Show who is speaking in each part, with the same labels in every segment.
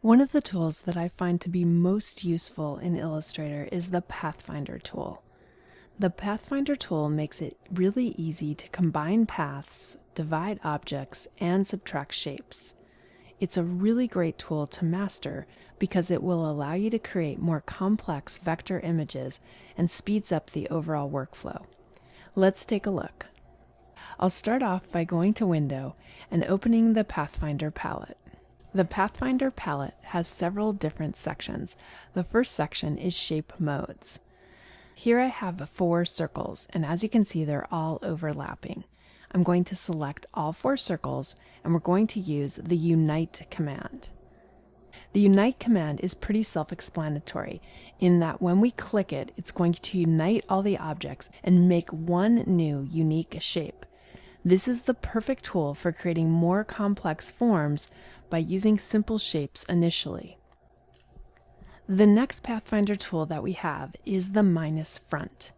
Speaker 1: One of the tools that I find to be most useful in Illustrator is the Pathfinder tool. The Pathfinder tool makes it really easy to combine paths, divide objects, and subtract shapes. It's a really great tool to master because it will allow you to create more complex vector images and speeds up the overall workflow. Let's take a look. I'll start off by going to Window and opening the Pathfinder Palette. The Pathfinder Palette has several different sections. The first section is Shape Modes. Here I have 4 circles, and as you can see, they're all overlapping. I'm going to select all 4 circles, and we're going to use the Unite command. The Unite command is pretty self-explanatory in that when we click it, it's going to unite all the objects and make one new unique shape. This is the perfect tool for creating more complex forms by using simple shapes initially. The next Pathfinder tool that we have is the minus front.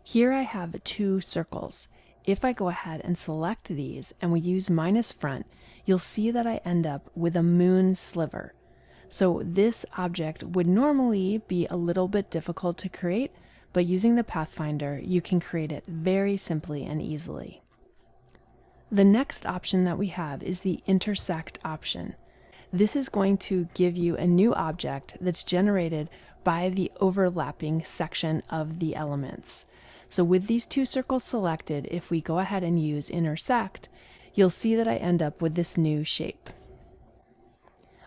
Speaker 1: Here I have 2 circles. If I go ahead and select these and we use minus front, you'll see that I end up with a moon sliver. So this object would normally be a little bit difficult to create, but using the Pathfinder, you can create it very simply and easily. The next option that we have is the intersect option. This is going to give you a new object that's generated by the overlapping section of the elements. So with these 2 circles selected, if we go ahead and use intersect, you'll see that I end up with this new shape.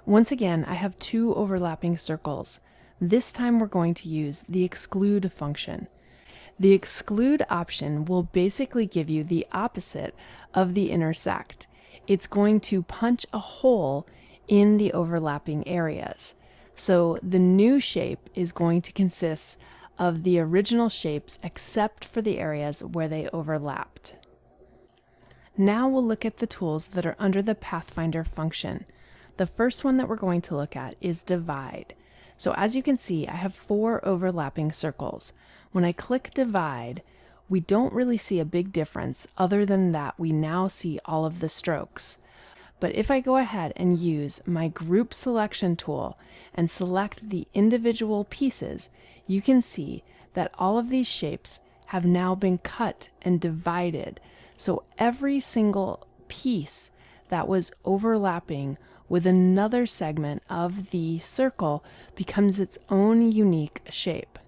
Speaker 1: Once again, I have 2 overlapping circles. This time we're going to use the exclude function. The exclude option will basically give you the opposite of the intersect. It's going to punch a hole in the overlapping areas. So the new shape is going to consist of the original shapes except for the areas where they overlapped. Now we'll look at the tools that are under the Pathfinder function. The first one that we're going to look at is divide. So as you can see, I have 4 overlapping circles. When I click divide, we don't really see a big difference other than that we now see all of the strokes. But if I go ahead and use my group selection tool and select the individual pieces, you can see that all of these shapes have now been cut and divided. So every single piece that was overlapping with another segment of the circle becomes its own unique shape.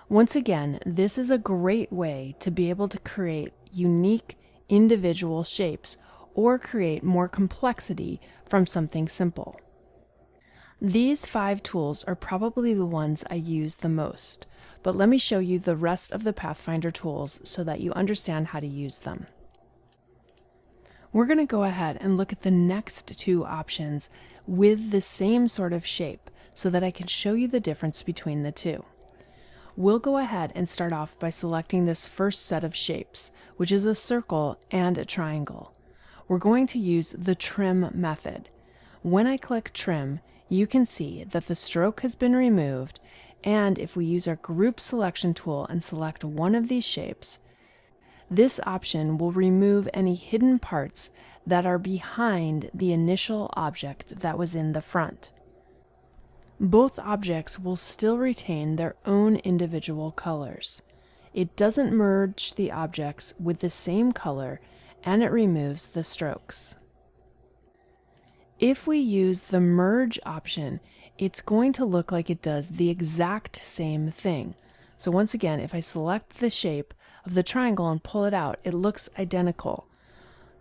Speaker 1: Once again, this is a great way to be able to create unique individual shapes or create more complexity from something simple. These 5 tools are probably the ones I use the most, but let me show you the rest of the Pathfinder tools so that you understand how to use them. We're going to go ahead and look at the next 2 options with the same sort of shape so that I can show you the difference between the 2. We'll go ahead and start off by selecting this first set of shapes, which is a circle and a triangle. We're going to use the trim method. When I click trim, you can see that the stroke has been removed, and if we use our group selection tool and select one of these shapes, this option will remove any hidden parts that are behind the initial object that was in the front. Both objects will still retain their own individual colors. It doesn't merge the objects with the same color, and it removes the strokes. If we use the merge option, it's going to look like it does the exact same thing. So once again, if I select the shape of the triangle and pull it out, it looks identical.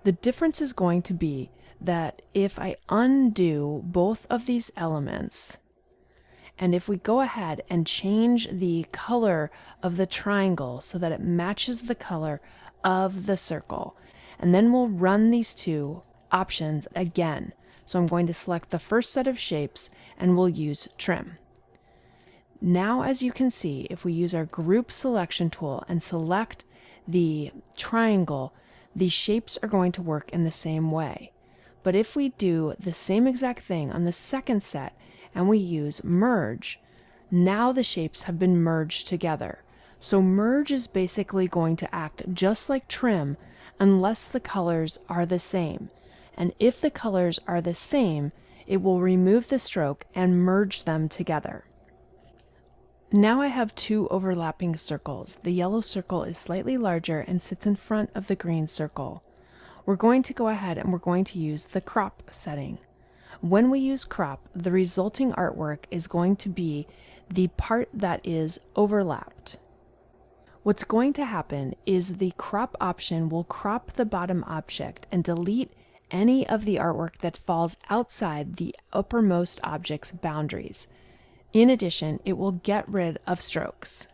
Speaker 1: The difference is going to be that if I undo both of these elements, and if we go ahead and change the color of the triangle so that it matches the color of the circle, and then we'll run these 2 options again. So I'm going to select the first set of shapes and we'll use trim. Now, as you can see, if we use our group selection tool and select the triangle, the shapes are going to work in the same way. But if we do the same exact thing on the second set and we use merge, now the shapes have been merged together. So merge is basically going to act just like trim unless the colors are the same. And if the colors are the same, it will remove the stroke and merge them together. Now I have two overlapping circles. The yellow circle is slightly larger and sits in front of the green circle. We're going to go ahead and we're going to use the crop setting. When we use crop, the resulting artwork is going to be the part that is overlapped. What's going to happen is the crop option will crop the bottom object and delete any of the artwork that falls outside the uppermost object's boundaries. In addition, it will get rid of strokes.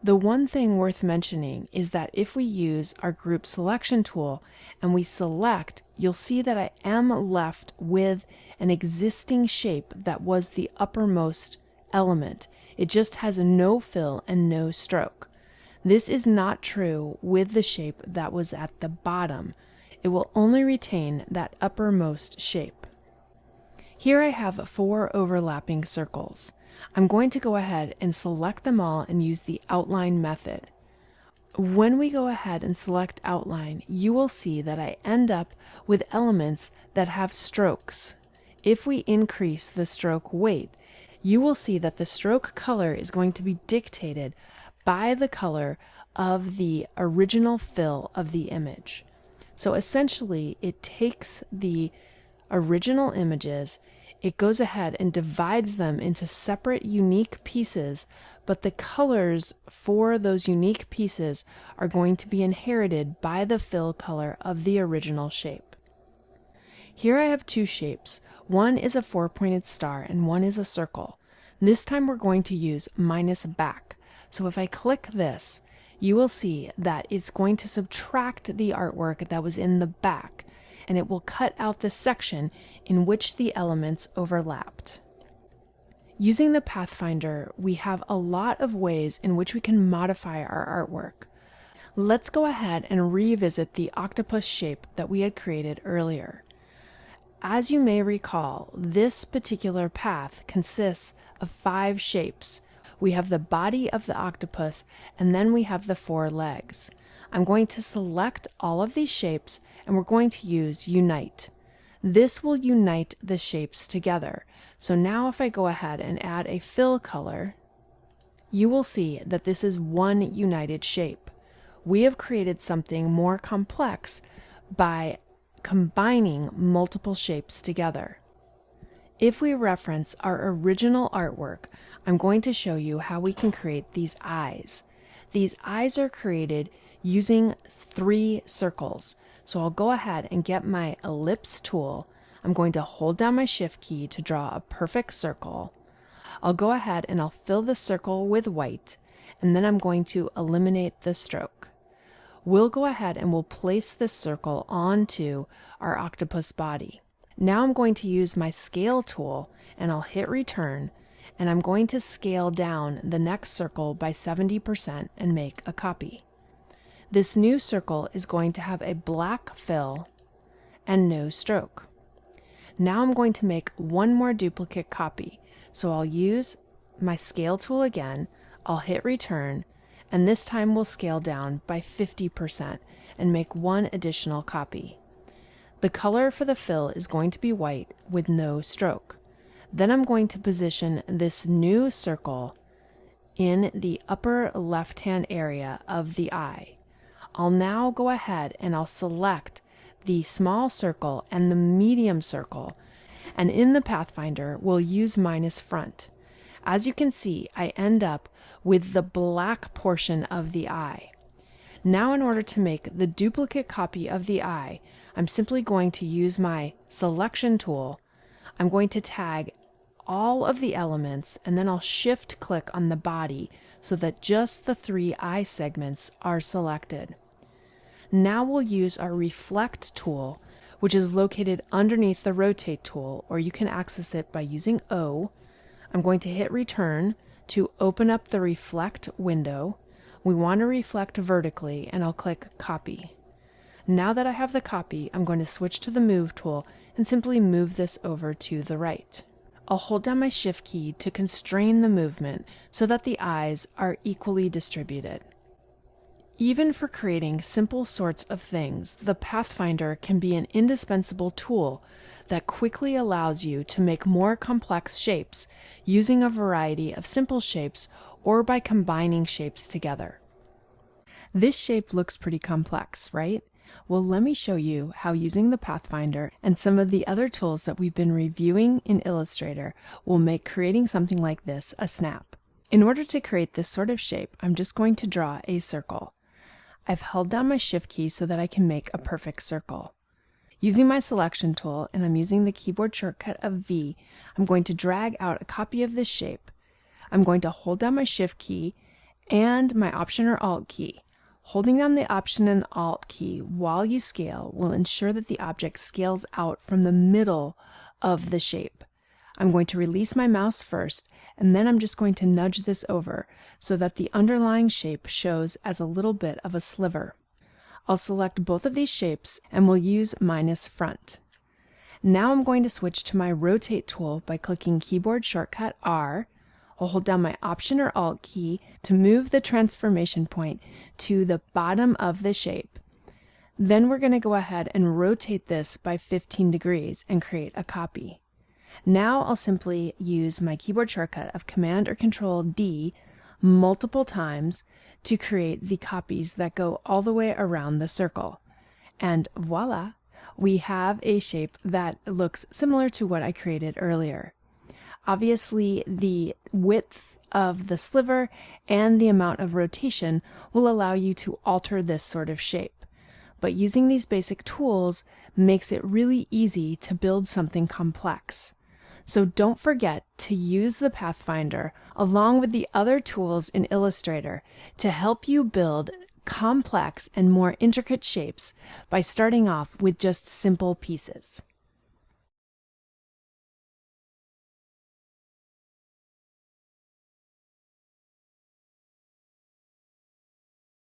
Speaker 1: The one thing worth mentioning is that if we use our group selection tool and we select, you'll see that I am left with an existing shape that was the uppermost element. It just has no fill and no stroke. This is not true with the shape that was at the bottom. It will only retain that uppermost shape. Here I have 4 overlapping circles. I'm going to go ahead and select them all and use the outline method. When we go ahead and select outline, you will see that I end up with elements that have strokes. If we increase the stroke weight, you will see that the stroke color is going to be dictated by the color of the original fill of the image. So essentially, it takes the original images, it goes ahead and divides them into separate unique pieces, but the colors for those unique pieces are going to be inherited by the fill color of the original shape. Here I have 2 shapes. One is a 4-pointed star and one is a circle. This time we're going to use minus back. So if I click this, you will see that it's going to subtract the artwork that was in the back, and it will cut out the section in which the elements overlapped. Using the Pathfinder, we have a lot of ways in which we can modify our artwork. Let's go ahead and revisit the octopus shape that we had created earlier. As you may recall, this particular path consists of 5 shapes. We have the body of the octopus, and then we have the 4 legs. I'm going to select all of these shapes, and we're going to use Unite. This will unite the shapes together. So now if I go ahead and add a fill color, you will see that this is one united shape. We have created something more complex by combining multiple shapes together. If we reference our original artwork, I'm going to show you how we can create these eyes. These eyes are created using 3 circles. So I'll go ahead and get my ellipse tool. I'm going to hold down my shift key to draw a perfect circle. I'll go ahead and I'll fill the circle with white, and then I'm going to eliminate the stroke. We'll go ahead and we'll place this circle onto our octopus body. Now I'm going to use my scale tool and I'll hit return, and I'm going to scale down the next circle by 70% and make a copy. This new circle is going to have a black fill and no stroke. Now I'm going to make one more duplicate copy. So I'll use my scale tool again, I'll hit return, and this time we'll scale down by 50% and make one additional copy. The color for the fill is going to be white with no stroke. Then I'm going to position this new circle in the upper left-hand area of the eye. I'll now go ahead and I'll select the small circle and the medium circle, and in the Pathfinder we'll use minus front. As you can see, I end up with the black portion of the eye. Now in order to make the duplicate copy of the eye, I'm simply going to use my selection tool. I'm going to tag all of the elements, and then I'll shift click on the body so that just the 3 eye segments are selected. Now we'll use our reflect tool, which is located underneath the rotate tool, or you can access it by using O. I'm going to hit return to open up the reflect window. We want to reflect vertically, and I'll click copy. Now that I have the copy, I'm going to switch to the move tool and simply move this over to the right. I'll hold down my shift key to constrain the movement so that the eyes are equally distributed. Even for creating simple sorts of things, the Pathfinder can be an indispensable tool that quickly allows you to make more complex shapes using a variety of simple shapes or by combining shapes together. This shape looks pretty complex, right? Well, let me show you how using the Pathfinder and some of the other tools that we've been reviewing in Illustrator will make creating something like this a snap. In order to create this sort of shape, I'm just going to draw a circle. I've held down my Shift key so that I can make a perfect circle. Using my selection tool, and I'm using the keyboard shortcut of V, I'm going to drag out a copy of this shape. I'm going to hold down my Shift key and my Option or Alt key. Holding down the Option and Alt key while you scale will ensure that the object scales out from the middle of the shape. I'm going to release my mouse first, and then I'm just going to nudge this over so that the underlying shape shows as a little bit of a sliver. I'll select both of these shapes and we'll use minus front. Now I'm going to switch to my Rotate tool by clicking keyboard shortcut R. I'll hold down my Option or Alt key to move the transformation point to the bottom of the shape. Then we're going to go ahead and rotate this by 15 degrees and create a copy. Now I'll simply use my keyboard shortcut of Command or Control D multiple times to create the copies that go all the way around the circle. And voila, we have a shape that looks similar to what I created earlier. Obviously, the width of the sliver and the amount of rotation will allow you to alter this sort of shape. But using these basic tools makes it really easy to build something complex. So don't forget to use the Pathfinder along with the other tools in Illustrator to help you build complex and more intricate shapes by starting off with just simple pieces.